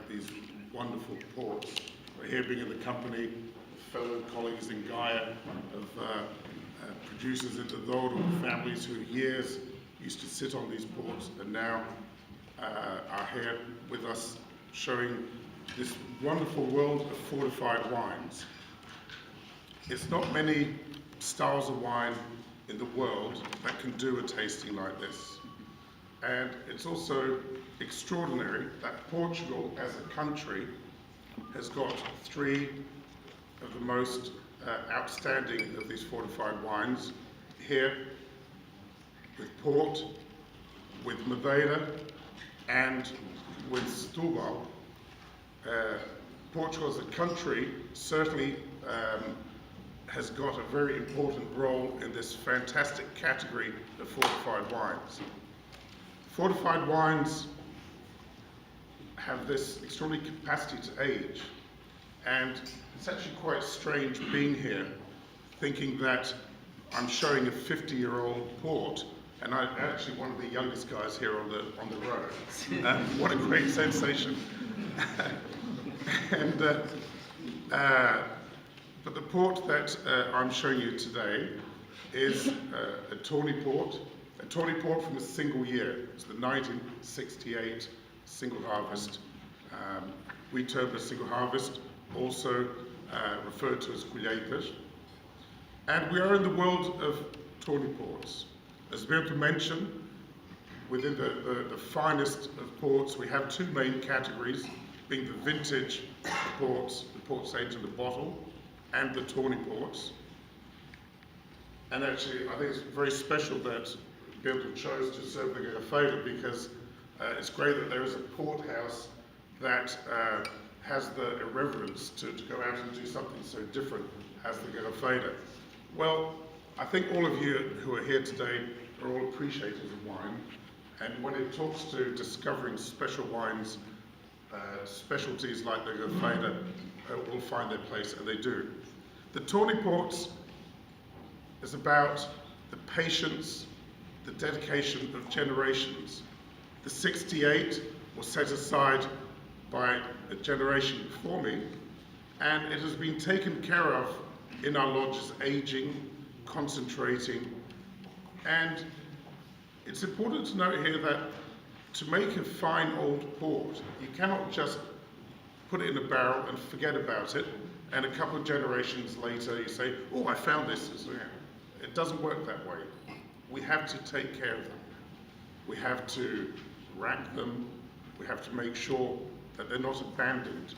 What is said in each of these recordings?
these wonderful ports. We're here being in the company of fellow colleagues in Gaia, of producers in the Douro, families who years used to sit on these ports and now are here with us showing this wonderful world of fortified wines. It's not many styles of wine in the world that can do a tasting like this. And it's also extraordinary that Portugal as a country has got three of the most outstanding of these fortified wines here, with Port, with Madeira, and with Setúbal. Portugal as a country certainly has got a very important role in this fantastic category of fortified wines. Fortified wines have this extraordinary capacity to age, and it's actually quite strange being here thinking that I'm showing a 50-year-old port, and I'm actually one of the youngest guys here on the road. What a great sensation. And but the port that I'm showing you today is a tawny port from a single year. It's the 1968 single harvest. We term the single harvest, also referred to as colheitas. And we are in the world of tawny ports. As Vinho mentioned, within the finest of ports, we have two main categories, being the vintage ports, the ports aged in the bottle, and the tawny ports. And actually, I think it's very special that Vinho chose to serve the garrafeira, because it's great that there is a port house that has the irreverence to go out and do something so different as the garrafeira. Well, I think all of you who are here today are all appreciators of wine, and when it talks to discovering special wines, specialties like the garrafeira will find their place, and they do. The tawny ports is about the patience, the dedication of generations. The 68 was set aside by a generation before me, and it has been taken care of in our lodges, aging, concentrating. And it's important to note here that to make a fine old port, you cannot just put it in a barrel and forget about it, and a couple of generations later you say, oh, I found this. It doesn't work that way. We have to take care of them. We have to rack them. We have to make sure that they're not abandoned.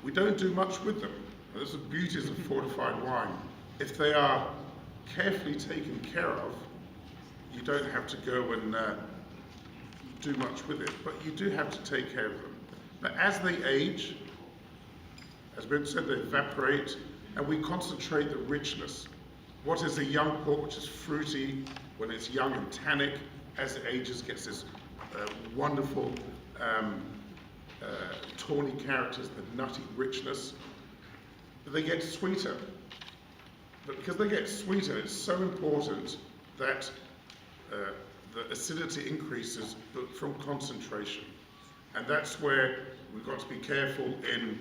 We don't do much with them. Those are the beauties of fortified wine. If they are carefully taken care of, you don't have to go and do much with it, but you do have to take care of them. But as they age, as Ben said, they evaporate, and we concentrate the richness. What is a young port, which is fruity when it's young and tannic, as it ages, gets this wonderful tawny characters, the nutty richness. But they get sweeter. But because they get sweeter, it's so important that the acidity increases, but from concentration. And that's where we've got to be careful in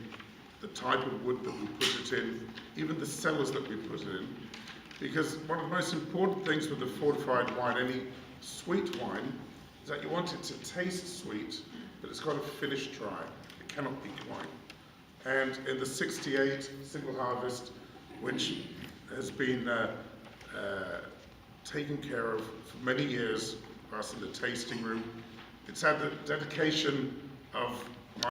the type of wood that we put it in, even the cellars that we put it in. Because one of the most important things with the fortified wine, any sweet wine, is that you want it to taste sweet, but it's got to finish dry. It cannot be dry. And in the 68 single harvest, which has been taken care of for many years for us in the tasting room, it's had the dedication of